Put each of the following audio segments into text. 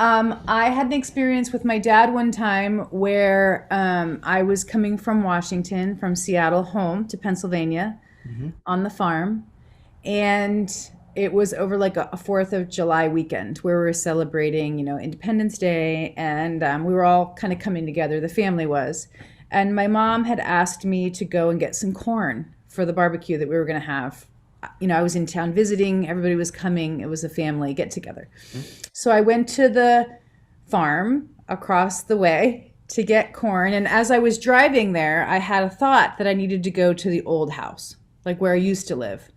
I had an experience with my dad one time where I was coming from Washington, from Seattle home to Pennsylvania Hmm. on the farm. And it was over like a 4th of July weekend where we were celebrating, Independence Day. And we were all kind of coming together, the family was. And my mom had asked me to go and get some corn for the barbecue that we were going to have. I was in town visiting, everybody was coming. It was a family get together. So I went to the farm across the way to get corn. And as I was driving there, I had a thought that I needed to go to the old house, like where I used to live.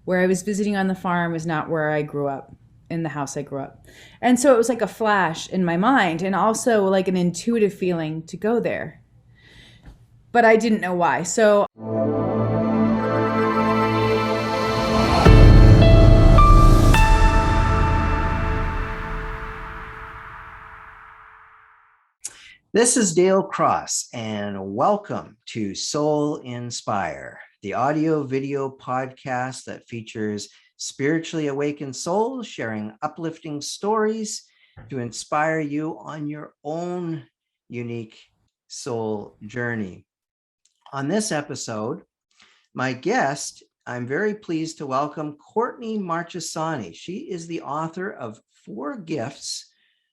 Where I was visiting on the farm is not where I grew up, in the house I grew up. And so it was like a flash in my mind and also like an intuitive feeling to go there. But I didn't know why. So This is Dale Cross, and welcome to Soul Inspire, the audio video podcast that features spiritually awakened souls sharing uplifting stories to inspire you on your own unique soul journey. On this episode, my guest, I'm very pleased to welcome Courtney Marchesani. She is the author of Four Gifts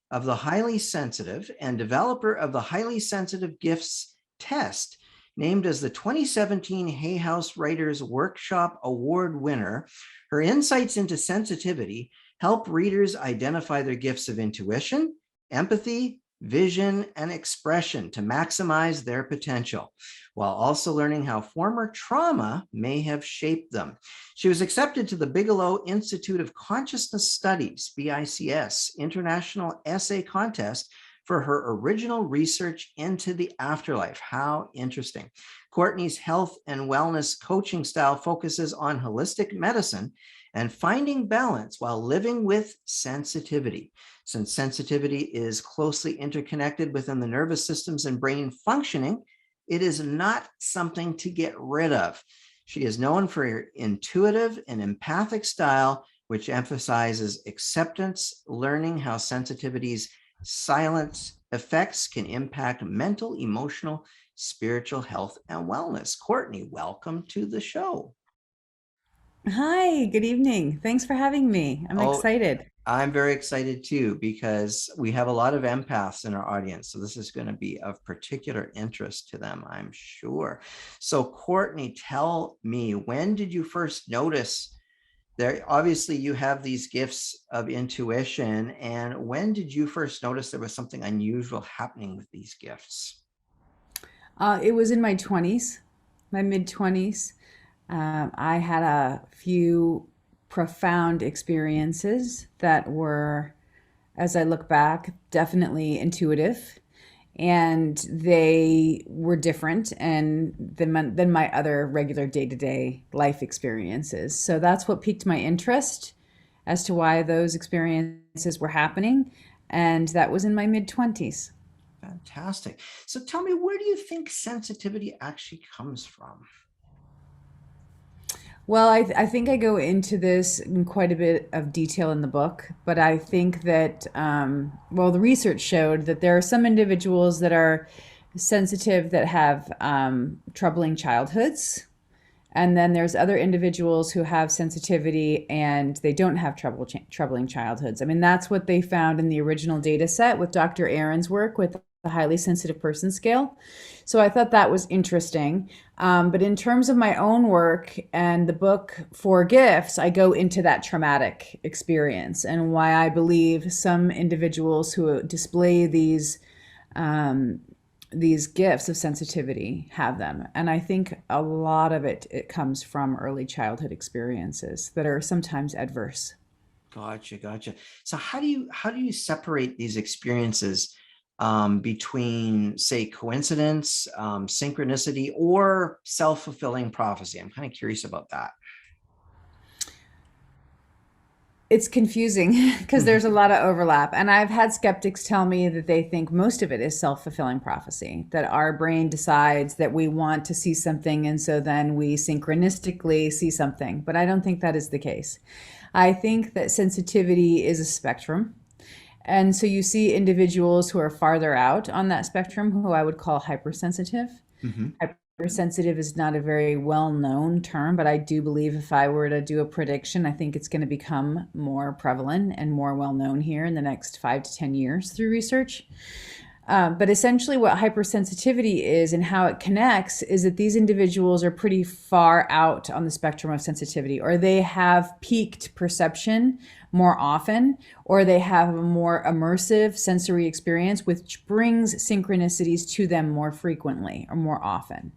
of the Highly Sensitive and developer of the Highly Sensitive Gifts Test, named as the 2017 Hay House Writers Workshop Award winner. Her insights into sensitivity help readers identify their gifts of intuition, empathy, vision, and expression to maximize their potential, while also learning how former trauma may have shaped them. She was accepted to the Bigelow Institute of Consciousness Studies, BICS, International Essay Contest for her original research into the afterlife. How interesting. Courtney's health and wellness coaching style focuses on holistic medicine and finding balance while living with sensitivity. Since sensitivity is closely interconnected within the nervous systems and brain functioning, it is not something to get rid of. She is known for her intuitive and empathic style, which emphasizes acceptance, learning how sensitivity's silent effects can impact mental, emotional, spiritual health, and wellness. Courtney, welcome to the show. hi, good evening. Thanks for having me. I'm Oh, excited. I'm very excited too, because we have a lot of empaths in our audience. So this is going to be of particular interest to them, I'm sure. So, Courtney, tell me, when did you first notice there? Obviously, you have these gifts of intuition. And when did you first notice there was something unusual happening with these gifts? It was in my 20s, my mid 20s. I had a few profound experiences that were, as I look back, definitely intuitive. And they were different and than my other regular day-to-day life experiences. So that's what piqued my interest as to why those experiences were happening. And that was in my mid 20s. Fantastic. So tell me, where do you think sensitivity actually comes from? Well, I think I go into this in quite a bit of detail in the book, but I think that, well, the research showed that there are some individuals that are sensitive that have troubling childhoods. And then there's other individuals who have sensitivity and they don't have troubling childhoods. I mean, that's what they found in the original data set with Dr. Aaron's work with the highly sensitive person scale. So I thought that was interesting. But in terms of my own work and the book Four Gifts, I go into that traumatic experience and why I believe some individuals who display um, these gifts of sensitivity have them. And I think a lot of it comes from early childhood experiences that are sometimes adverse. Gotcha, gotcha. So how do you separate these experiences between, say, coincidence, synchronicity, or self-fulfilling prophecy? I'm kind of curious about that. It's confusing because there's a lot of overlap. And I've had skeptics tell me that they think most of it is self fulfilling prophecy, that our brain decides that we want to see something. And so then we synchronistically see something. But I don't think that is the case. I think that sensitivity is a spectrum. And so you see individuals who are farther out on that spectrum, who I would call hypersensitive. Hmm. Hypersensitive is not a very well known term, but I do believe if I were to do a prediction, I think it's going to become more prevalent and more well known here in the next 5 to 10 years through research. But essentially, what hypersensitivity is and how it connects is that these individuals are pretty far out on the spectrum of sensitivity, or they have peaked perception more often, or they have a more immersive sensory experience, which brings synchronicities to them more frequently or more often.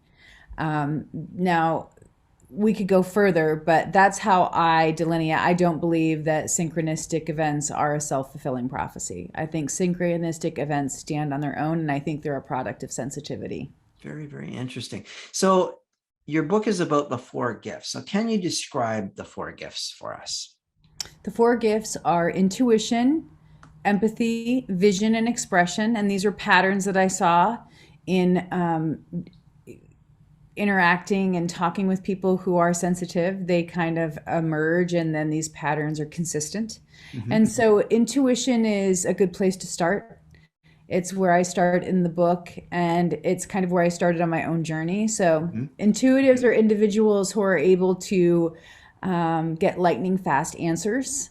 Now, we could go further, but that's how I delineate. I don't believe that synchronistic events are a self-fulfilling prophecy. I think synchronistic events stand on their own, and I think they're a product of sensitivity. Very, very interesting. So your book is about the four gifts. So can you describe the four gifts for us? The four gifts are intuition, empathy, vision, and expression. And these are patterns that I saw in interacting and talking with people who are sensitive. They kind of emerge, and then these patterns are consistent. Mm-hmm. And so intuition is a good place to start. It's where I start in the book, and it's kind of where I started on my own journey. So Mm-hmm. intuitives are individuals who are able to get lightning fast answers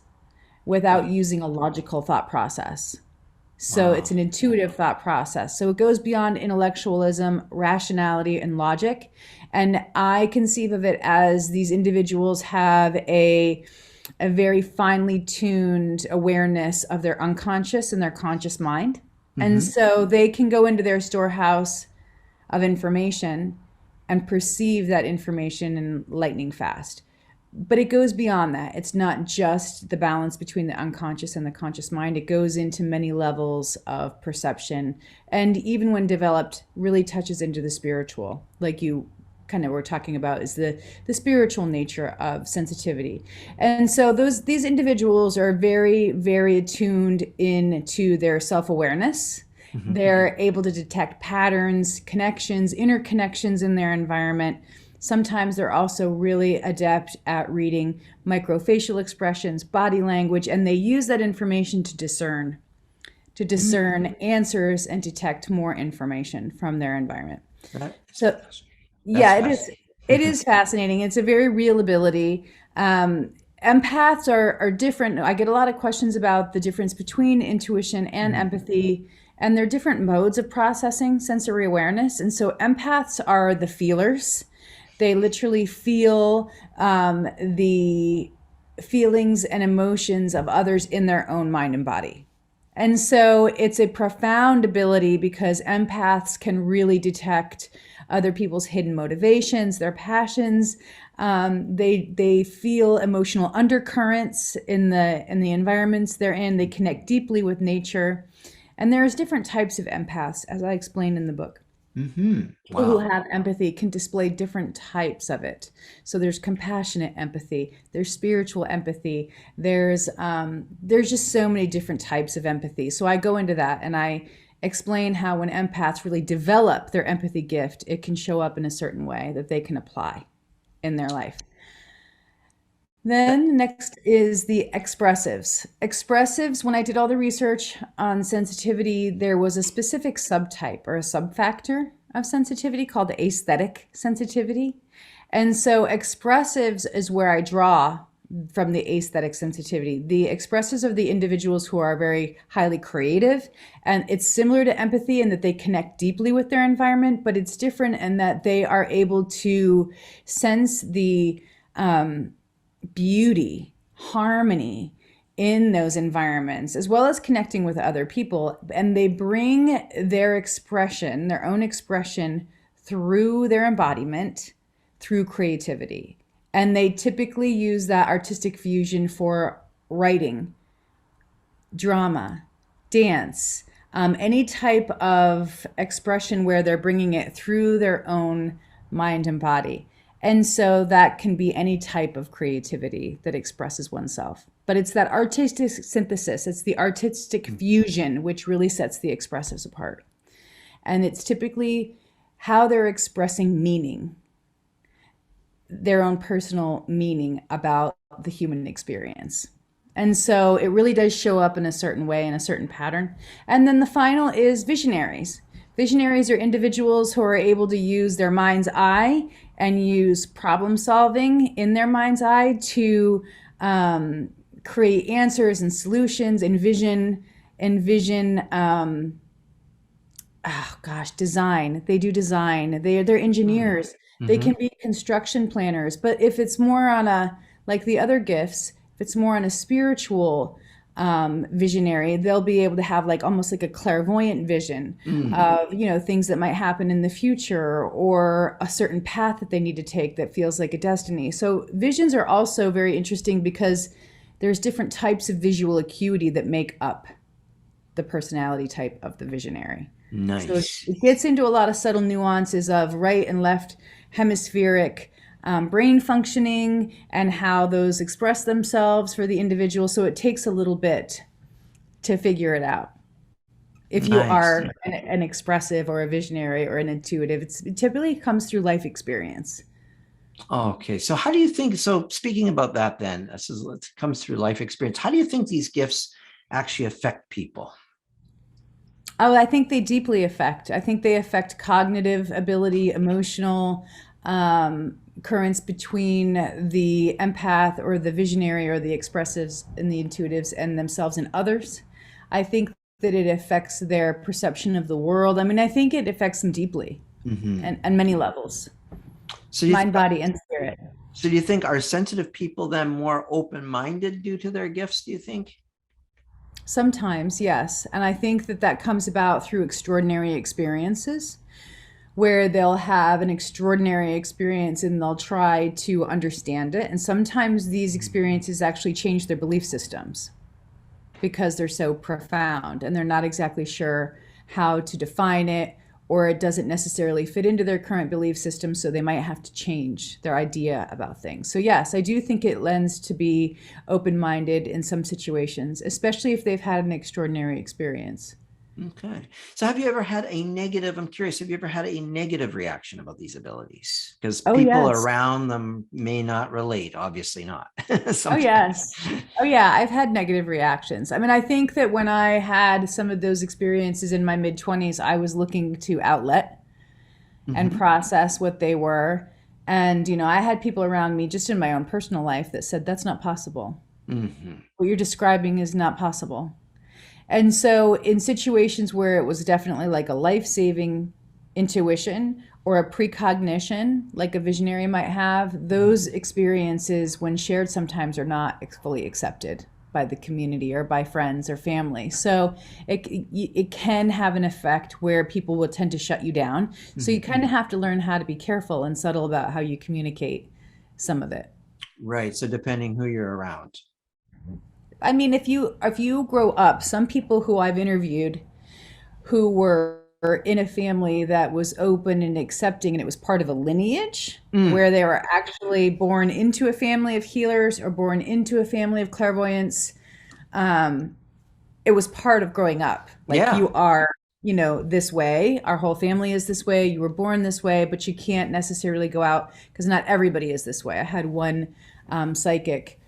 without Wow. using a logical thought process. So it's Wow. an intuitive thought process. So it goes beyond intellectualism, rationality, and logic. And I conceive of it as these individuals have a very finely tuned awareness of their unconscious and their conscious mind. And Mm-hmm. so they can go into their storehouse of information and perceive that information in lightning fast. But it goes beyond that. It's not just the balance between the unconscious and the conscious mind. It goes into many levels of perception, and even when developed, really touches into the spiritual, like you kind of were talking about, is the spiritual nature of sensitivity. And so these individuals are very, very attuned into their self-awareness. Mm-hmm. They're able to detect patterns, connections, interconnections in their environment. Sometimes they're also really adept at reading microfacial expressions, body language, and they use that information to discern answers and detect more information from their environment. That is So that's yeah, it is. It fascinating. is fascinating. It's a very real ability. Empaths are different. I get a lot of questions about the difference between intuition and Mhm. empathy, and they're different modes of processing sensory awareness. And so empaths are the feelers. They literally feel the feelings and emotions of others in their own mind and body. And so it's a profound ability because empaths can really detect other people's hidden motivations, their passions. They feel emotional undercurrents in the environments they're in. They connect deeply with nature, and there's different types of empaths, as I explained in the book. Mm-hmm. People who Wow. have empathy can display different types of it. So there's compassionate empathy, there's spiritual empathy, there's just so many different types of empathy. So I go into that and I explain how when empaths really develop their empathy gift, it can show up in a certain way that they can apply in their life. That, Then next is the expressives. Expressives, when I did all the research on sensitivity, there was a specific subtype or a subfactor of sensitivity called the aesthetic sensitivity. And so expressives is where I draw from the aesthetic sensitivity. The expressives are the individuals who are very highly creative, and it's similar to empathy in that they connect deeply with their environment, but it's different in that they are able to sense the beauty, harmony in those environments, as well as connecting with other people. And they bring their expression, their own expression, through their embodiment, through creativity. And they typically use that artistic fusion for writing, drama, dance, any type of expression where they're bringing it through their own mind and body. And so that can be any type of creativity that expresses oneself. But it's that artistic synthesis, it's the artistic fusion which really sets the expressives apart. And it's typically how they're expressing meaning, their own personal meaning about the human experience. And so it really does show up in a certain way, in a certain pattern. And then the final is visionaries. Visionaries are individuals who are able to use their mind's eye and use problem solving in their mind's eye to create answers and solutions, envision oh gosh, design. They do design. They're engineers. They Mm-hmm. can be construction planners. But if it's more on a, like the other gifts, if it's more on a spiritual visionary, they'll be able to have like almost like a clairvoyant vision Mm. of, things that might happen in the future or a certain path that they need to take that feels like a destiny. So visions are also very interesting because there's different types of visual acuity that make up the personality type of the visionary. So Nice. it gets into a lot of subtle nuances of right and left hemispheric brain functioning and how those express themselves for the individual. So it takes a little bit to figure it out. If you Nice. are an expressive or a visionary or an intuitive, it typically comes through life experience. Okay. So how do you think? So speaking about that, then this is it comes through life experience. How do you think these gifts actually affect people? Oh, I think they deeply affect. I think they affect cognitive ability, emotional currents between the empath or the visionary or the expressives and the intuitives and themselves and others. I think that it affects their perception of the world. I mean, I think it affects them deeply Hmm. and many levels, So do you mind, think, body, and spirit. so do you think are sensitive people then more open-minded due to their gifts? Do you think? Sometimes, yes. And I think that that comes about through extraordinary experiences where they'll have an extraordinary experience and they'll try to understand it. And sometimes these experiences actually change their belief systems because they're so profound and they're not exactly sure how to define it, or it doesn't necessarily fit into their current belief system, so they might have to change their idea about things. So yes, I do think it lends to be open-minded in some situations, especially if they've had an extraordinary experience. Okay. So have you ever had a negative? I'm curious, have you ever had a negative reaction about these abilities? Because Oh people yes. around them may not relate, obviously not Oh sometimes. yes. Oh yeah, I've had negative reactions. I mean, I think that when I had some of those experiences in my mid 20s, I was looking to outlet and Hmm. process what they were. And, I had people around me just in my own personal life that said, that's not possible. Hmm. What you're describing is not possible. And so, in situations where it was definitely like a life saving intuition or a precognition, like a visionary might have, those experiences, when shared, sometimes are not fully accepted by the community or by friends or family. So it can have an effect where people will tend to shut you down. So you Hmm. kind of have to learn how to be careful and subtle about how you communicate some of it. Right. So depending who you're around. I mean, if you grow up, some people who I've interviewed who were in a family that was open and accepting, and it was part of a lineage Mm. where they were actually born into a family of healers or born into a family of clairvoyants. Um, it was part of growing up. Like Yeah. you are, this way. Our whole family is this way. You were born this way, but you can't necessarily go out because not everybody is this way. I had one psychic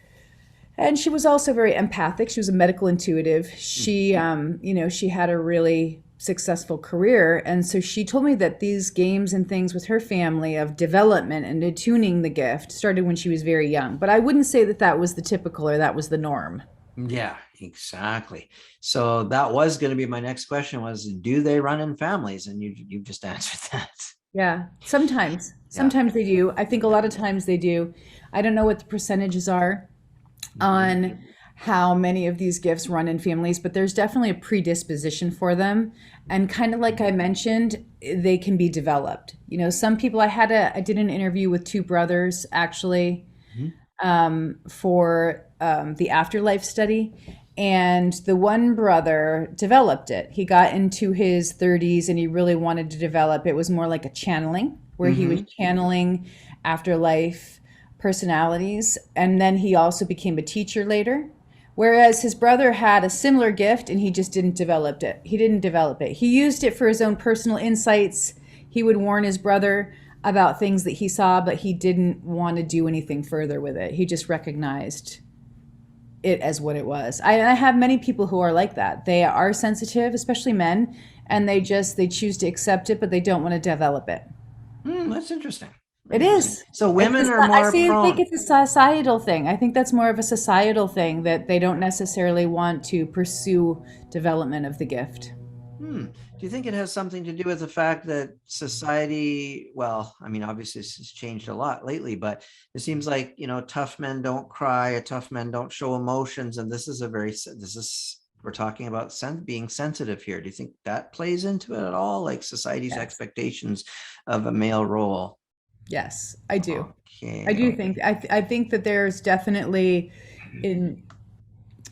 and she was also very empathic. She was a medical intuitive. She had a really successful career. And so she told me that these games and things with her family of development and attuning the gift started when she was very young. But I wouldn't say that that was the typical or that was the norm. Yeah, exactly. So that was going to be my next question was, do they run in families? And you've just answered that. Yeah, sometimes. Yeah. Sometimes they do. I think a Yeah. lot of times they do. I don't know what the percentages are Mhm. on how many of these gifts run in families, but there's definitely a predisposition for them. And kind of like I mentioned, they can be developed. Some people I did an interview with two brothers actually Mhm. for the afterlife study. And the one brother developed it. He got into his 30s and he really wanted to develop. It was more like a channeling, where he was Mhm. channeling afterlife personalities. And then he also became a teacher later. Whereas his brother had a similar gift and he just didn't develop it. He didn't develop it. He used it for his own personal insights. He would warn his brother about things that he saw, but he didn't want to do anything further with it. He just recognized it as what it was. I have many people who are like that. They are sensitive, especially men, and they choose to accept it, but they don't want to develop it. That's interesting. It Interesting. is. So women are I more see. I think prone. it's a societal thing. I think that's more of a societal thing that they don't necessarily want to pursue development of the gift. Do you think it has something to do with the fact that society, well, I mean, obviously this has changed a lot lately, but it seems like, tough men don't cry, tough men don't show emotions. And we're talking about being sensitive here. Do you think that plays into it at all? Like society's Yes. expectations of a male role? Yes, I do. I Okay. do think I think that there's definitely in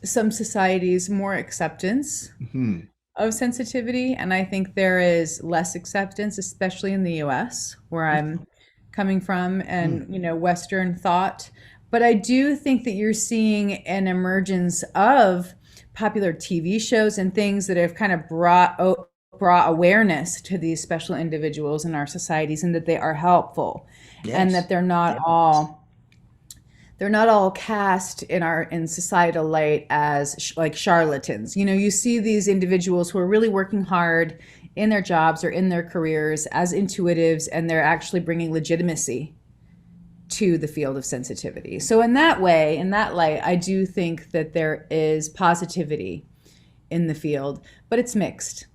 some societies more acceptance Hmm. of sensitivity, and I think there is less acceptance, especially in the US, where I'm coming from, and Western thought. But I do think that you're seeing an emergence of popular TV shows and things that have kind of brought awareness to these special individuals in our societies, and that they are helpful, and that Yes. they're not all cast in societal light as like charlatans. You see these individuals who are really working hard in their jobs or in their careers as intuitives, and they're actually bringing legitimacy to the field of sensitivity. So in that way, in that light, I do think that there is positivity in the field, but it's mixed.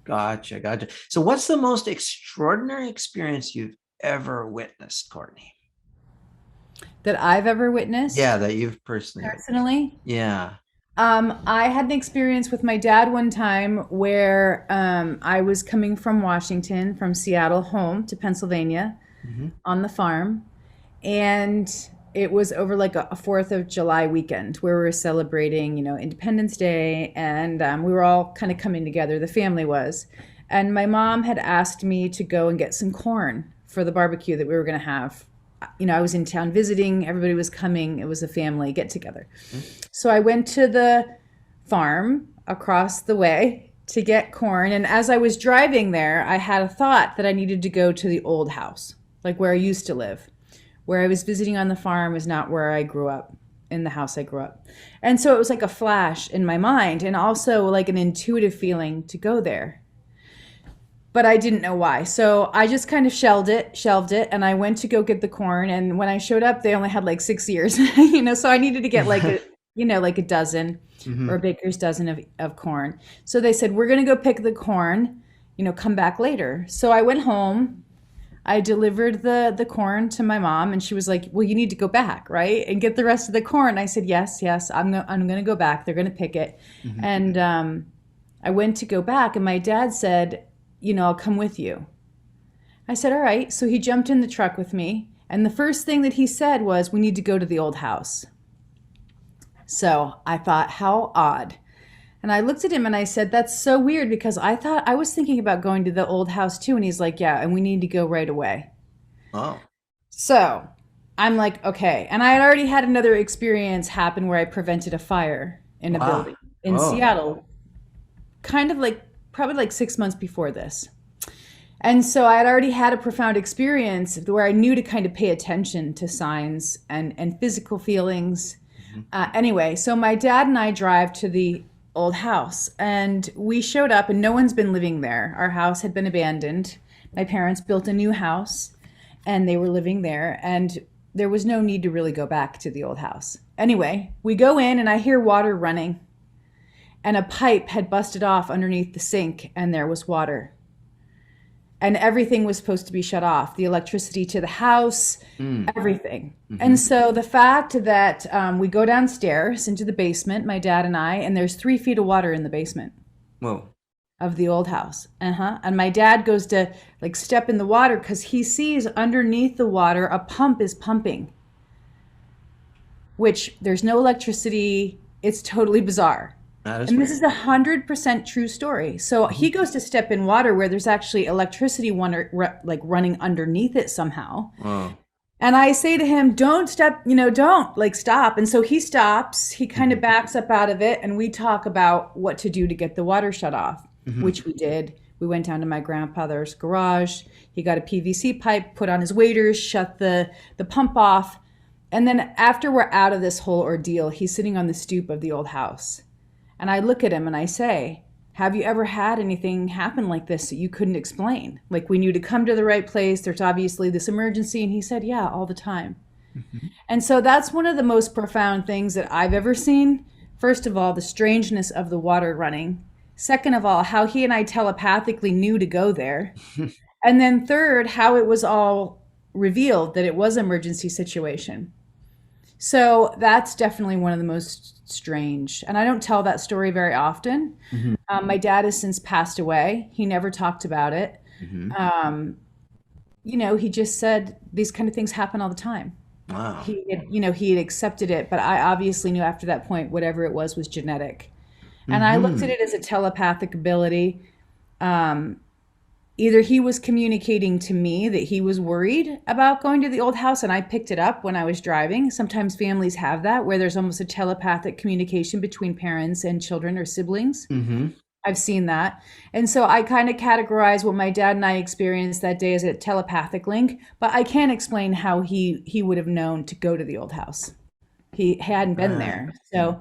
Gotcha. Gotcha. So what's the most extraordinary experience you've ever witnessed, Courtney? That I've ever witnessed Yeah, that you've personally. personally. Yeah. I had an experience with my dad one time where I was coming from Washington, from Seattle home to Pennsylvania Hmm. on the farm. And it was over like a 4th of July weekend where we were celebrating, Independence Day. And we were all kind of coming together, the family was. And my mom had asked me to go and get some corn for the barbecue that we were going to have. I was in town visiting, everybody was coming. It was a family get together. So I went to the farm across the way to get corn. And as I was driving there, I had a thought that I needed to go to the old house, like where I used to live. Where I was visiting on the farm is not where I grew up, in the house I grew up. And so it was like a flash in my mind, and also like an intuitive feeling to go there. But I didn't know why. So I just kind of shelved it, and I went to go get the corn. And when I showed up, they only had like 6 ears, so I needed to get like like a dozen or a Hmm. baker's dozen of corn. So they said, we're going to go pick the corn, come back later. So I went home. I delivered the corn to my mom, and she was like, well, you need to go back, right? And get the rest of the corn. I said, yes, yes, I'm going to go back. They're going to pick it. Hmm. And I went to go back, and my dad said, I'll come with you. I said, all right. So he jumped in the truck with me. And the first thing that he said was, we need to go to the old house. So I thought, how odd. And I looked at him and I said, that's so weird, because I was thinking about going to the old house too. And he's like, yeah, and we need to go right away. Oh. So I'm like, okay. And I had already had another experience happen where I prevented a fire in a Wow. building in Oh. Seattle, kind of like probably like 6 months before this. And so I had already had a profound experience where I knew to kind of pay attention to signs and physical feelings. Mhm. Anyway, so my dad and I drive to the old house, and we showed up, and no one's been living there. Our house had been abandoned. My parents built a new house, and they were living there, and there was no need to really go back to the old house. Anyway, we go in, and I hear water running, and a pipe had busted off underneath the sink, and there was water. And everything was supposed to be shut off, the electricity to the house, Mm. everything. Hmm. And so the fact that we go downstairs into the basement, my dad and I, and there's 3 feet of water in the basement Whoa. of the old house. And my dad goes to like step in the water because he sees underneath the water a pump is pumping, which there's no electricity. It's totally bizarre. That is And this weird. is 100% true story. So he Mhm. goes to step in water where there's actually electricity like running underneath it somehow. Whoa. And I say to him, don't step, don't like stop. And so he stops, he kind of Mhm. backs up out of it. And we talk about what to do to get the water shut off, Mhm. which we did. We went down to my grandfather's garage. He got a PVC pipe, put on his waders, shut the pump off. And then after we're out of this whole ordeal, he's sitting on the stoop of the old house. And I look at him and I say, have you ever had anything happen like this that you couldn't explain? Like we knew to come to the right place, there's obviously this emergency. And he said, yeah, all the time. Mhm. And so that's one of the most profound things that I've ever seen. First of all, the strangeness of the water running. Second of all, how he and I telepathically knew to go there. And then third, how it was all revealed that it was an emergency situation. So that's definitely one of the most strange. And I don't tell that story very often. Mhm. My dad has since passed away. He never talked about it. Mhm. Um, he just said these kind of things happen all the time. Wow. He had accepted it, but I obviously knew after that point, whatever it was genetic. And I looked at Mhm. it as a telepathic ability. Um, Either he was communicating to me that he was worried about going to the old house, and I picked it up when I was driving. Sometimes families have that, where there's almost a telepathic communication between parents and children or siblings. Mhm. I've seen that. And so I kind of categorize what my dad and I experienced that day as a telepathic link, but I can't explain how he would have known to go to the old house. He hadn't been Right. there. So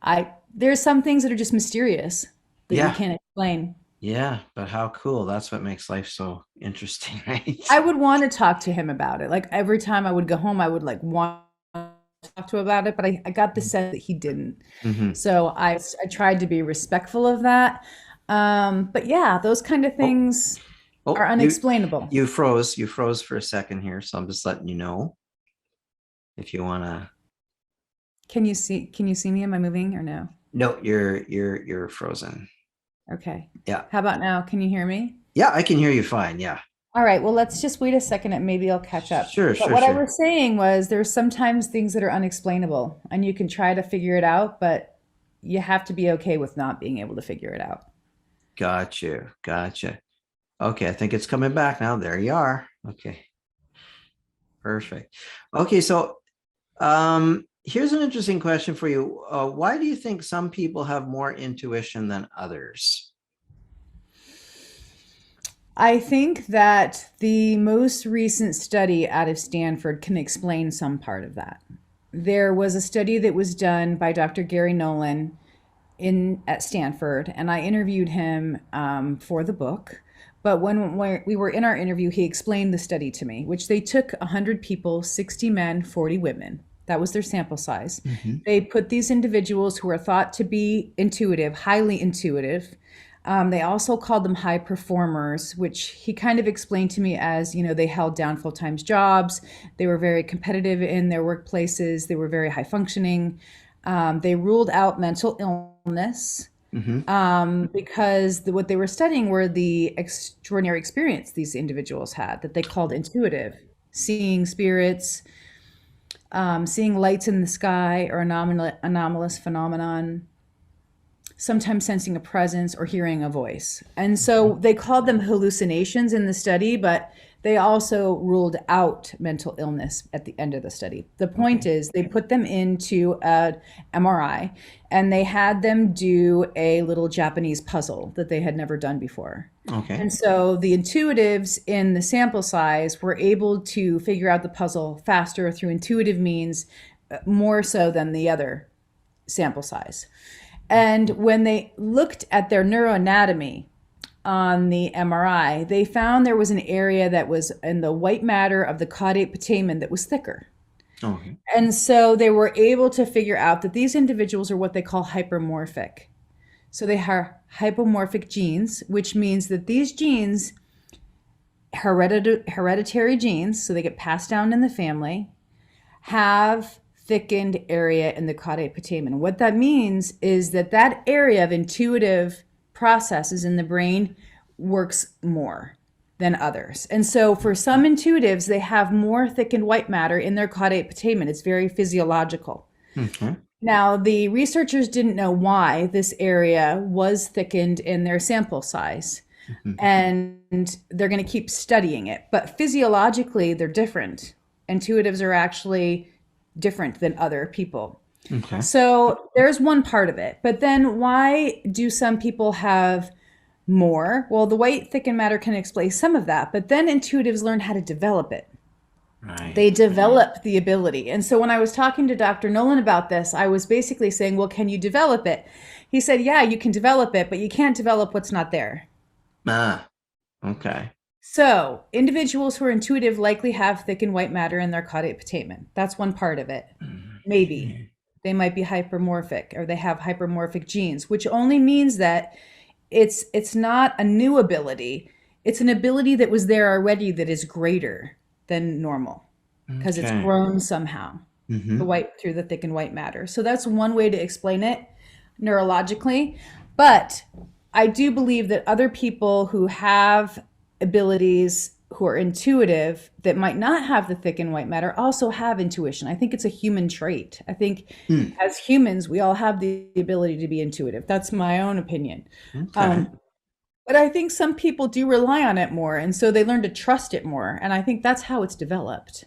I there's some things that are just mysterious that you Yeah. can't explain. Yeah. But how cool. That's what makes life so interesting, right? I would want to talk to him about it. Like every time I would go home, I would like want to talk to him about it, but I got the sense that he didn't. Mm-hmm. So I tried to be respectful of that. But yeah, those kind of Oh, things are oh, unexplainable. you froze. You froze for a second here. So I'm just letting you know if you want to. Can you see me? Am I moving or no? No, you're frozen. Okay. Yeah. How about now? Can you hear me? Yeah, I can hear you fine. Yeah. All right, well, let's just wait a second and maybe I'll catch up. Sure, But sure, what I sure. was saying was there's sometimes things that are unexplainable and you can try to figure it out, but you have to be okay with not being able to figure it out. Got you. Gotcha. Okay, I think it's coming back now. There you are. Okay, perfect. Okay, so here's an interesting question for you. Why do you think some people have more intuition than others? I think that the most recent study out of Stanford can explain some part of that. There was a study that was done by Dr. Gary Nolan in at Stanford, and I interviewed him for the book. But when we were in our interview, he explained the study to me, which they took 100 people, 60 men, 40 women. That was their sample size. Mhm. They put these individuals who are thought to be intuitive, highly intuitive. They also called them high performers, which he kind of explained to me as, they held down full-time jobs. They were very competitive in their workplaces. They were very high functioning. They ruled out mental illness Mhm. because what they were studying were the extraordinary experience these individuals had that they called intuitive, seeing spirits, seeing lights in the sky or anomalous phenomenon, sometimes sensing a presence or hearing a voice. And so they called them hallucinations in the study, but they also ruled out mental illness at the end of the study. The point Okay. is they put them into an MRI and they had them do a little Japanese puzzle that they had never done before. Okay. And so the intuitives in the sample size were able to figure out the puzzle faster through intuitive means, more so than the other sample size. And when they looked at their neuroanatomy on the MRI, they found there was an area that was in the white matter of the caudate putamen that was thicker. Okay. And so they were able to figure out that these individuals are what they call hypermorphic. So they have hypomorphic genes, which means that these genes, hereditary genes, so they get passed down in the family, have thickened area in the caudate putamen. What that means is that that area of intuitive processes in the brain works more than others. And so for some intuitives, they have more thickened white matter in their caudate putamen. It's very physiological. Okay. Now, the researchers didn't know why this area was thickened in their sample size, Mhm. and they're going to keep studying it. But physiologically, they're different. Intuitives are actually different than other people. Okay. So there's one part of it. But then why do some people have more? Well, the white thickened matter can explain some of that, but then intuitives learn how to develop it. Right. They develop the ability. And so when I was talking to Dr. Nolan about this, I was basically saying, well, can you develop it? He said, yeah, you can develop it, but you can't develop what's not there. Ah, okay. So individuals who are intuitive likely have thick and white matter in their caudate putamen. That's one part of it. Maybe. Okay. They might be hypermorphic or they have hypermorphic genes, which only means that it's not a new ability. It's an ability that was there already that is greater than normal because it's Okay. grown somehow the Hmm. white through the thick and white matter. So that's one way to explain it neurologically. But I do believe that other people who have abilities who are intuitive that might not have the thick and white matter also have intuition. I think it's a human trait. I think Hmm. as humans, we all have the ability to be intuitive. That's my own opinion. Okay. Um, but I think some people do rely on it more, and so they learn to trust it more. And I think that's how it's developed,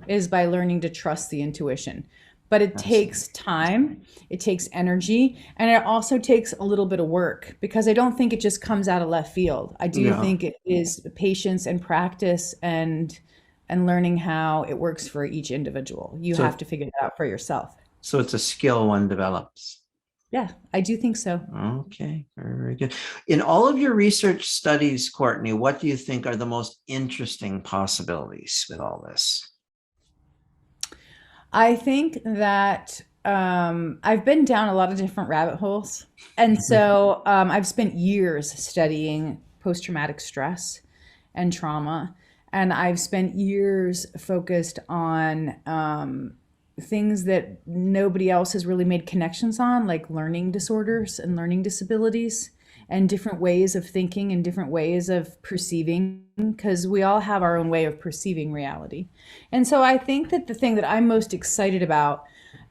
is by learning to trust the intuition. But it Fascinating. takes time, it takes energy, and it also takes a little bit of work because I don't think it just comes out of left field. I do Yeah. think it is patience and practice and learning how it works for each individual. You have So, to figure it out for yourself. so it's a skill one develops. Yeah, I do think so. Okay, very good. In all of your research studies, Courtney, what do you think are the most interesting possibilities with all this? I think that I've been down a lot of different rabbit holes. And so I've spent years studying post traumatic stress and trauma. And I've spent years focused on things that nobody else has really made connections on, like learning disorders and learning disabilities and different ways of thinking and different ways of perceiving, because we all have our own way of perceiving reality. And so I think that the thing that I'm most excited about,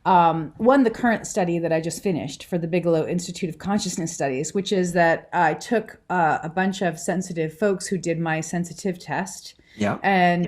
one, the current study that I just finished for the Bigelow Institute of Consciousness Studies, which is that I took a bunch of sensitive folks who did my sensitive test Yeah. and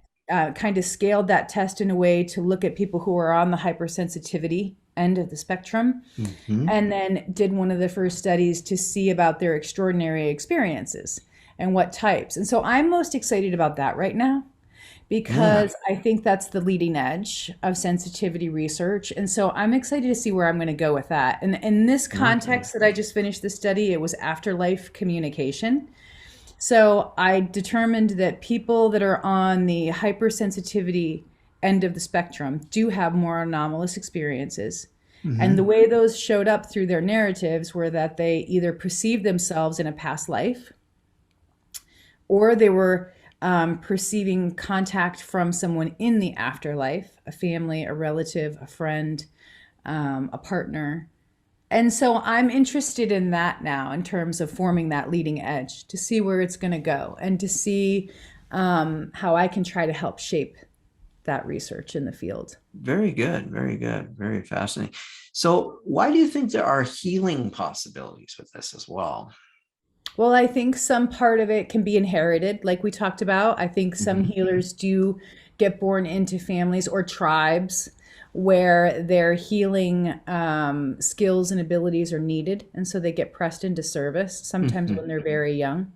kind of scaled that test in a way to look at people who are on the hypersensitivity end of the spectrum, Hmm. and then did one of the first studies to see about their extraordinary experiences and what types. And so I'm most excited about that right now Yeah. because I think that's the leading edge of sensitivity research. And so I'm excited to see where I'm going to go with that. And in this Okay. context that I just finished the study, it was afterlife communication. So I determined that people that are on the hypersensitivity end of the spectrum do have more anomalous experiences. And the Hmm. way those showed up through their narratives were that they either perceived themselves in a past life or they were perceiving contact from someone in the afterlife, a family, a relative, a friend, a partner. And so I'm interested in that now in terms of forming that leading edge to see where it's going to go and to see how I can try to help shape that research in the field. Very good. Very good. Very fascinating. So, why do you think there are healing possibilities with this as well? Well, I think some part of it can be inherited, like we talked about. I think some Hmm. healers do get born into families or tribes where their healing skills and abilities are needed. And so they get pressed into service, sometimes when Hmm. they're very young.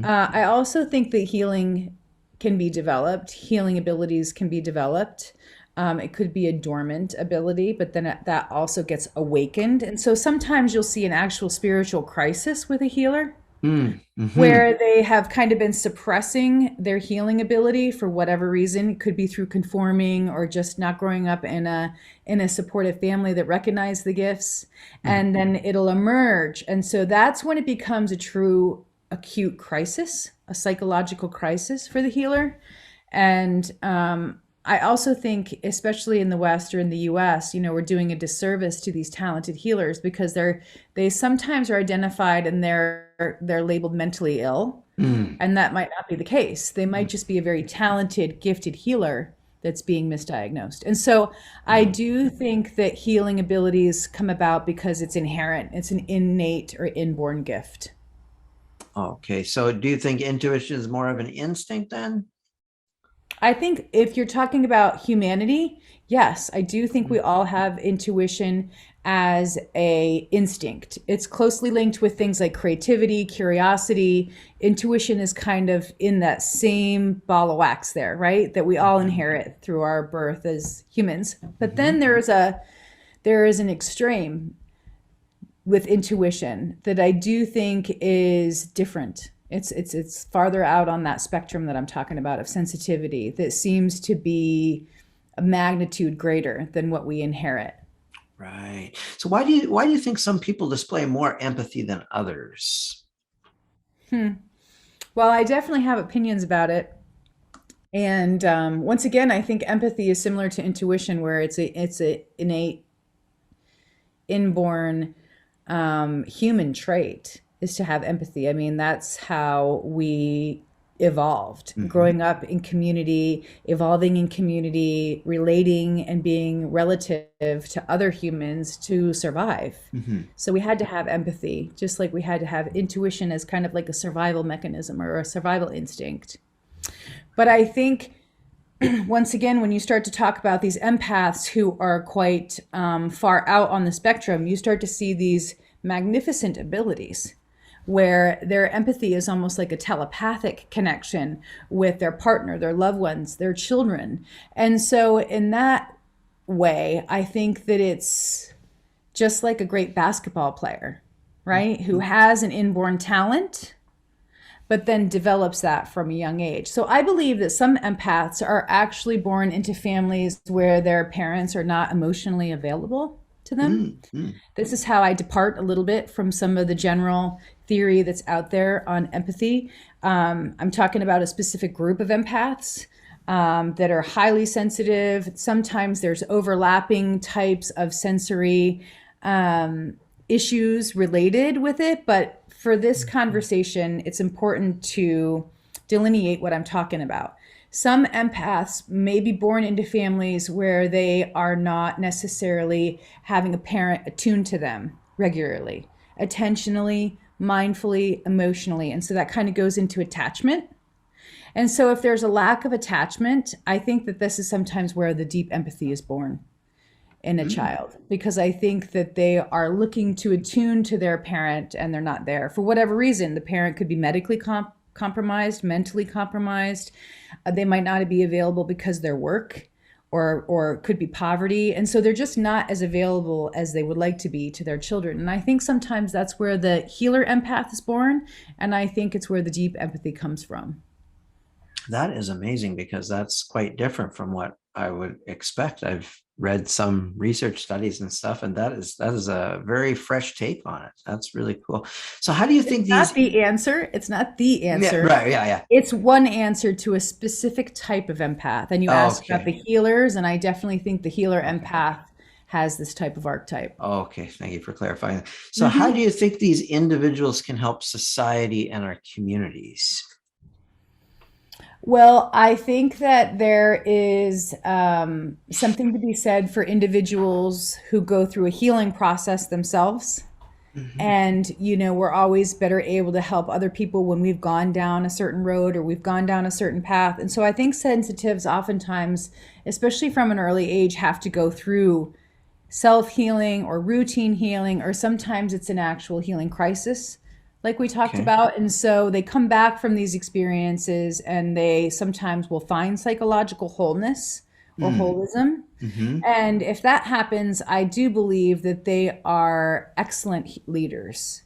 I also think that healing can be developed, healing abilities can be developed. It could be a dormant ability, but then that also gets awakened. And so sometimes you'll see an actual spiritual crisis with a healer Hmm. where they have kind of been suppressing their healing ability for whatever reason. It could be through conforming or just not growing up in a supportive family that recognized the gifts, and then it'll emerge. And so that's when it becomes a true acute crisis, a psychological crisis for the healer. And I also think, especially in the West or in the US, we're doing a disservice to these talented healers because they sometimes are identified and they're labeled mentally ill. Hmm. And that might not be the case. They might just be a very talented, gifted healer that's being misdiagnosed. And so I Yeah. do think that healing abilities come about because it's inherent, it's an innate or inborn gift. Okay. So, do you think intuition is more of an instinct then? I think if you're talking about humanity, yes, I do think we Mm, all have intuition as a instinct. It's closely linked with things like creativity, curiosity. Intuition is kind of in that same ball of wax there, right? That we all mhm, inherit through our birth as humans. But then mhm. there is an extreme with intuition that I do think is different. It's farther out on that spectrum that I'm talking about of sensitivity that seems to be a magnitude greater than what we inherit. Right. So why do you think some people display more empathy than others? Hmm. Well, I definitely have opinions about it. And once again, I think empathy is similar to intuition, where it's a innate, inborn human trait is to have empathy. I mean, that's how we evolved, Hmm. growing up in community, evolving in community, relating and being relative to other humans to survive. Hmm. So we had to have empathy, just like we had to have intuition as kind of like a survival mechanism or a survival instinct. But I think once again, when you start to talk about these empaths who are quite far out on the spectrum, you start to see these magnificent abilities where their empathy is almost like a telepathic connection with their partner, their loved ones, their children. And so, in that way, I think that it's just like a great basketball player, right? Who has an inborn talent but then develops that from a young age. So I believe that some empaths are actually born into families where their parents are not emotionally available to them. Mm-hmm. This is how I depart a little bit from some of the general theory that's out there on empathy. I'm talking about a specific group of empaths that are highly sensitive. Sometimes there's overlapping types of sensory issues related with it, but for this conversation, it's important to delineate what I'm talking about. Some empaths may be born into families where they are not necessarily having a parent attuned to them regularly, attentionally, mindfully, emotionally. And so that kind of goes into attachment. And so if there's a lack of attachment, I think that this is sometimes where the deep empathy is born in a Mm-hmm. child, because I think that they are looking to attune to their parent and they're not there for whatever reason. The parent could be medically compromised, mentally compromised. They might not be available because their work, or could be poverty, and so they're just not as available as they would like to be to their children. And I think sometimes that's where the healer empath is born, and I think it's where the deep empathy comes from. That is amazing because that's quite different from what I would expect. I've read some research studies and stuff, and that is a very fresh take on it. That's really cool. So how do you It's think not these? the answer. It's not the Yeah, answer. right, yeah, yeah. It's one answer to a specific type of empath. And you asked about the Okay, healers, and I definitely think the healer okay, empath has this type of archetype. okay. Thank you for clarifying. So how do Hmm. you think these individuals can help society and our communities? Well, I think that there is something to be said for individuals who go through a healing process themselves. Hmm. And, we're always better able to help other people when we've gone down a certain road or we've gone down a certain path. And so I think sensitives oftentimes, especially from an early age, have to go through self healing or routine healing, or sometimes it's an actual healing crisis, like we talked Okay. about. And so they come back from these experiences and they sometimes will find psychological wholeness or Mm. holism. Hmm. And if that happens, I do believe that they are excellent leaders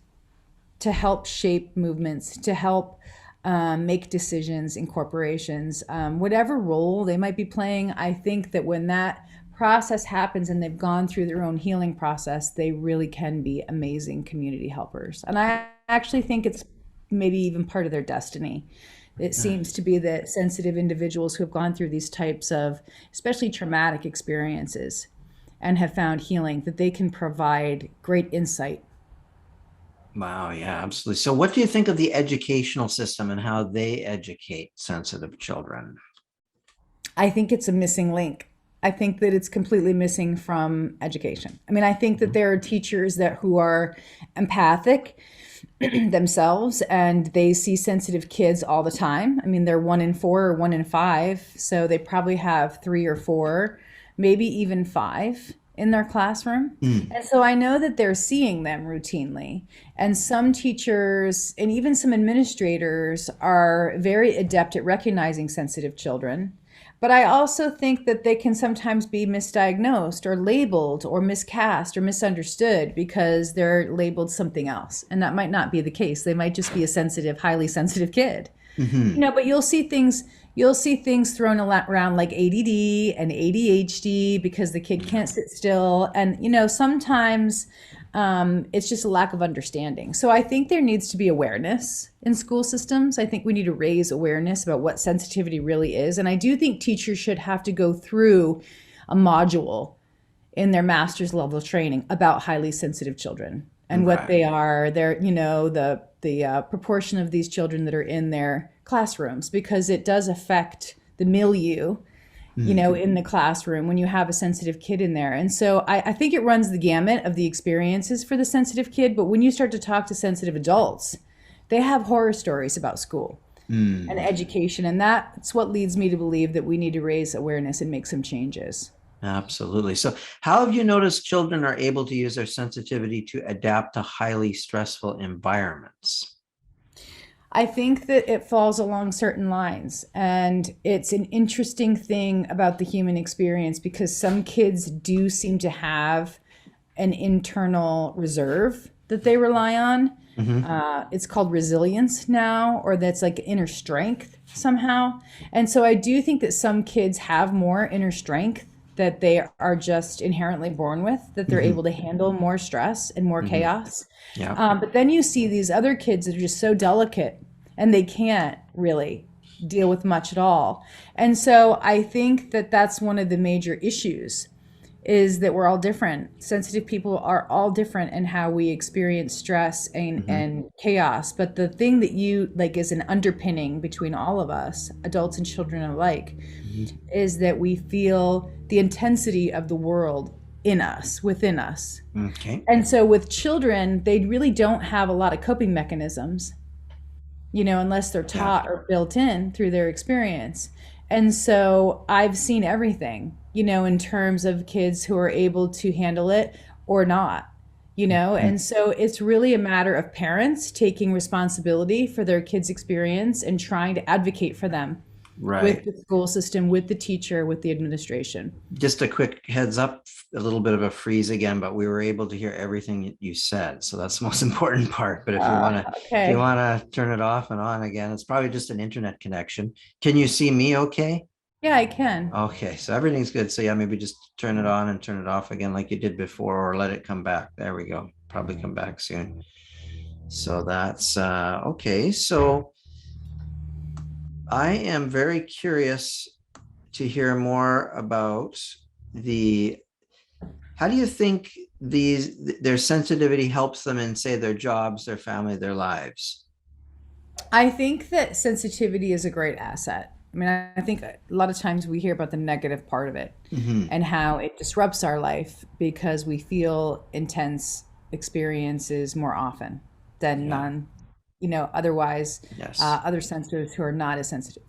to help shape movements, to help make decisions in corporations, whatever role they might be playing. I think that when that process happens and they've gone through their own healing process, they really can be amazing community helpers. And I actually think it's maybe even part of their destiny. It seems to Nice. be that sensitive individuals who have gone through these types of, especially traumatic experiences, and have found healing, that they can provide great insight. Wow, yeah, absolutely. So what do you think of the educational system and how they educate sensitive children? I think it's a missing link. I think that it's completely missing from education. I mean, I think that Mhm. there are teachers that who are empathic, themselves, and they see sensitive kids all the time. I mean, they're 1 in 4 or 1 in 5, so they probably have 3 or 4, maybe even 5 in their classroom. Mm, And so I know that they're seeing them routinely. And some teachers and even some administrators are very adept at recognizing sensitive children. But I also think that they can sometimes be misdiagnosed or labeled or miscast or misunderstood because they're labeled something else. And that might not be the case. They might just be a sensitive, highly sensitive kid. hmm. But you'll see things thrown around like ADD and ADHD because the kid Yeah. can't sit still. And sometimes it's just a lack of understanding. So I think there needs to be awareness in school systems. I think we need to raise awareness about what sensitivity really is. And I do think teachers should have to go through a module in their master's level training about highly sensitive children and what Right. they are. They're, the proportion of these children that are in their classrooms, because it does affect the milieu, Mm, in the classroom when you have a sensitive kid in there. And so I think it runs the gamut of the experiences for the sensitive kid. But when you start to talk to sensitive adults, they have horror stories about school and mm. education. And that's what leads me to believe that we need to raise awareness and make some changes. Absolutely. So, how have you noticed children are able to use their sensitivity to adapt to highly stressful environments? I think that it falls along certain lines. And it's an interesting thing about the human experience because some kids do seem to have an internal reserve that they rely on. Hmm. It's called resilience now, or that's like inner strength somehow. And so I do think that some kids have more inner strength that they are just inherently born with, that they're Hmm. able to handle more stress and more Hmm. chaos. Yeah. But then you see these other kids that are just so delicate and they can't really deal with much at all. And so I think that that's one of the major issues is that we're all different. Sensitive people are all different in how we experience stress Hmm. and chaos. But the thing that you like is an underpinning between all of us, adults and children alike, Hmm. is that we feel the intensity of the world in us, within us. Okay. And so with children, they really don't have a lot of coping mechanisms, unless they're Yeah. taught or built in through their experience. And so I've seen everything, in terms of kids who are able to handle it or not, Mm. and so it's really a matter of parents taking responsibility for their kids' experience and trying to advocate for them with Right. the school system, with the teacher, with the administration. Just a quick heads up, a little bit of a freeze again, but we were able to hear everything you said. So that's the most important part. But if you Okay. want to turn it off and on again, it's probably just an internet connection. Can you see me okay? Yeah, I can. Okay, so everything's good. So yeah, maybe just turn it on and turn it off again like you did before, or let it come back. There we go. Probably come back soon. So that's okay. So I am very curious to hear more about the how do you think their sensitivity helps them in, say, their jobs, their family, their lives? I think that sensitivity is a great asset. I mean, I think a lot of times we hear about the negative part of it Hmm. and how it disrupts our life because we feel intense experiences more often than Yeah. otherwise, Yes. other sensors who are not as sensitive.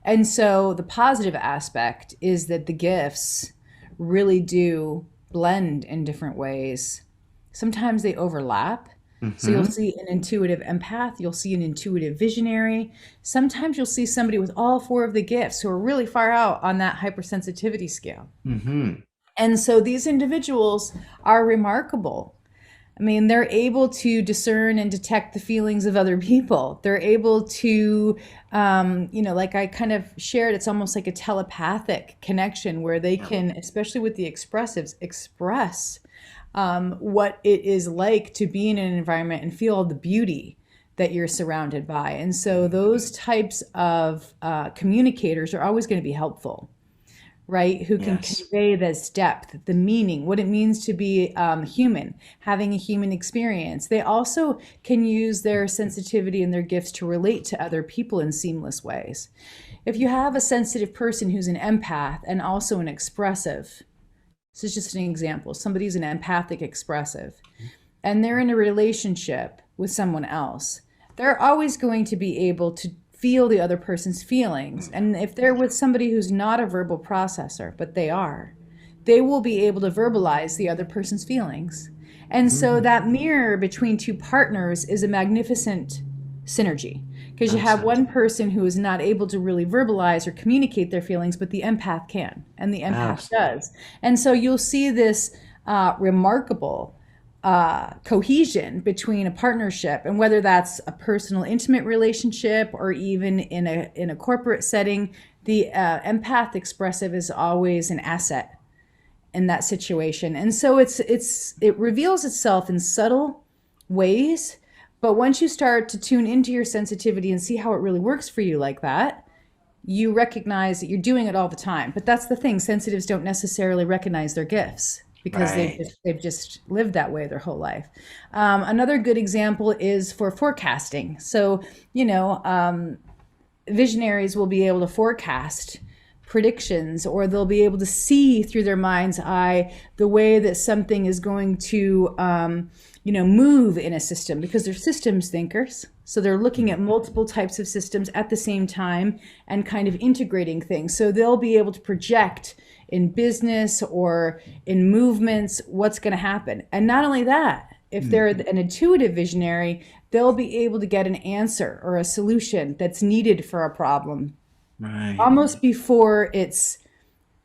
And so the positive aspect is that the gifts really do blend in different ways. Sometimes they overlap. So you'll Hmm. see an intuitive empath, you'll see an intuitive visionary. Sometimes you'll see somebody with all 4 of the gifts who are really far out on that hypersensitivity scale. Hmm. And so these individuals are remarkable. I mean, they're able to discern and detect the feelings of other people. They're able to, like I kind of shared, it's almost like a telepathic connection where they Yeah. can, especially with the expressives, express what it is like to be in an environment and feel all the beauty that you're surrounded by. And so those types of communicators are always going to be helpful, right? Who can Yes. convey this depth, the meaning, what it means to be human, having a human experience. They also can use their sensitivity and their gifts to relate to other people in seamless ways. If you have a sensitive person who's an empath and also an expressive, this is just an example, somebody who's an empathic expressive, and they're in a relationship with someone else, they're always going to be able to feel the other person's feelings. And if they're with somebody who's not a verbal processor, but they will be able to verbalize the other person's feelings. And so Mhm. that mirror between two partners is a magnificent synergy, because you That have sounds one person who is not able to really verbalize or communicate their feelings, but the empath can, and the empath absolutely. does. And so you'll see this remarkable cohesion between a partnership, and whether that's a personal intimate relationship or even in a corporate setting, the empath expressive is always an asset in that situation. And so it reveals itself in subtle ways, but once you start to tune into your sensitivity and see how it really works for you like that, you recognize that you're doing it all the time. But that's the thing, sensitives don't necessarily recognize their gifts because Right. they've just lived that way their whole life. Another good example is for forecasting. So, visionaries will be able to forecast predictions, or they'll be able to see through their mind's eye the way that something is going to move in a system, because they're systems thinkers. So they're looking at multiple types of systems at the same time and kind of integrating things. So they'll be able to project in business or in movements what's going to happen. And not only that, if they're Mhm. an intuitive visionary, they'll be able to get an answer or a solution that's needed for a problem Right. almost before it's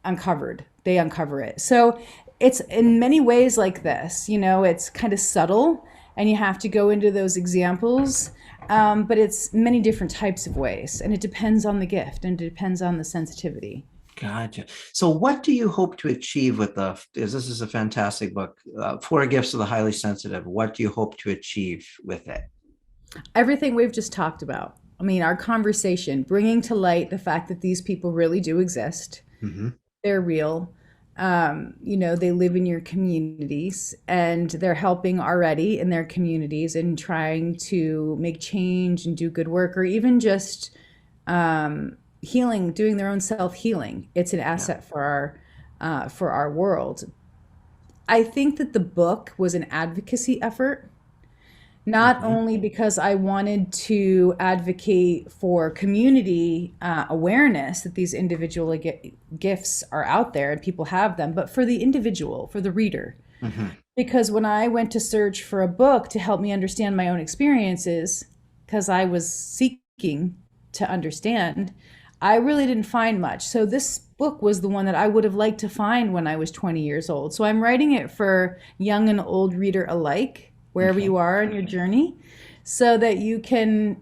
uncovered. They uncover it. So it's in many ways like this. It's kind of subtle, and you have to go into those examples. But it's many different types of ways, and it depends on the gift and it depends on the sensitivity. Gotcha. So, what do you hope to achieve with Because this is a fantastic book, Four Gifts of the Highly Sensitive. What do you hope to achieve with it? Everything we've just talked about. I mean, our conversation, bringing to light the fact that these people really do exist. Hmm. They're real. They live in your communities, and they're helping already in their communities and trying to make change and do good work, or even just healing, doing their own self healing. It's an Yeah. asset for our world. I think that the book was an advocacy effort, not Hmm. only because I wanted to advocate for community awareness that these individual gifts are out there and people have them, but for the individual, for the reader. Hmm. Because when I went to search for a book to help me understand my own experiences, because I was seeking to understand, I really didn't find much. So this book was the one that I would have liked to find when I was 20 years old. So I'm writing it for young and old reader alike, wherever Okay. you are in your journey, so that you can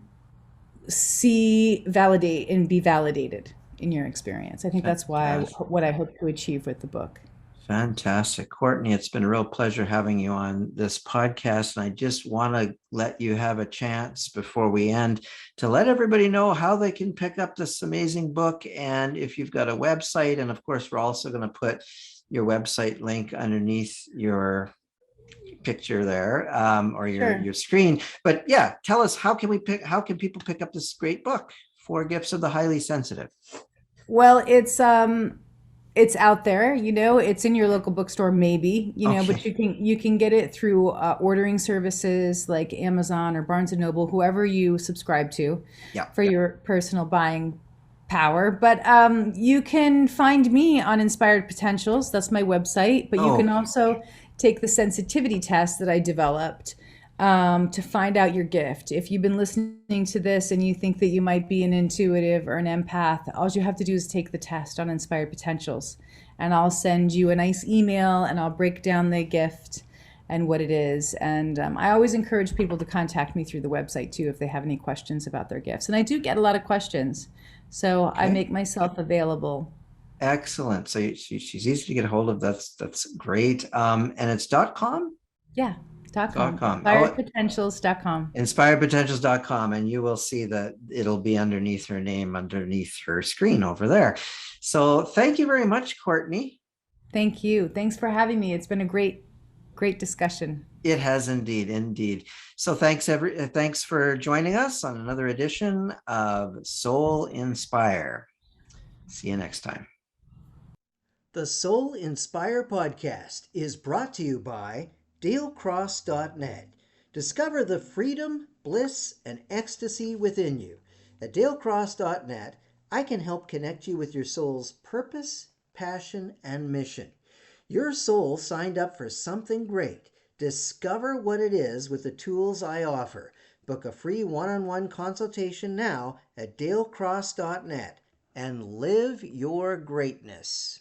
see, validate, and be validated in your experience. I think that's Fantastic. what I hope to achieve with the book. Fantastic. Courtney, it's been a real pleasure having you on this podcast. And I just want to let you have a chance before we end to let everybody know how they can pick up this amazing book. And if you've got a website, and of course, we're also going to put your website link underneath your picture there, or Sure. your screen. But yeah, tell us, how can people pick up this great book, Four Gifts of the Highly Sensitive? Well, it's out there, it's in your local bookstore maybe, but Okay. you can get it through ordering services like Amazon or Barnes and Noble, whoever you subscribe to Yeah. for your personal buying power. But you can find me on Inspired Potentials. That's my website. But you can Okay. also take the sensitivity test that I developed to find out your gift. If you've been listening to this and you think that you might be an intuitive or an empath, all you have to do is take the test on Inspired Potentials. And I'll send you a nice email and I'll break down the gift and what it is. And I always encourage people to contact me through the website too if they have any questions about their gifts. And I do get a lot of questions. So I Okay. make myself available. Excellent. So she's easy to get a hold of. That's great. And it's .com? Yeah, .com, .com. Oh, inspiredpotentials.com. inspiredpotentials.com. And you will see that it'll be underneath her name, underneath her screen over there. So thank you very much, Courtney. Thank you. Thanks for having me. It's been a great discussion. It has indeed, indeed. So thanks for joining us on another edition of Soul Inspire. See you next time. The Soul Inspire podcast is brought to you by dalecross.net. Discover the freedom, bliss, and ecstasy within you. At dalecross.net, I can help connect you with your soul's purpose, passion, and mission. Your soul signed up for something great. Discover what it is with the tools I offer. Book a free one-on-one consultation now at dalecross.net and live your greatness.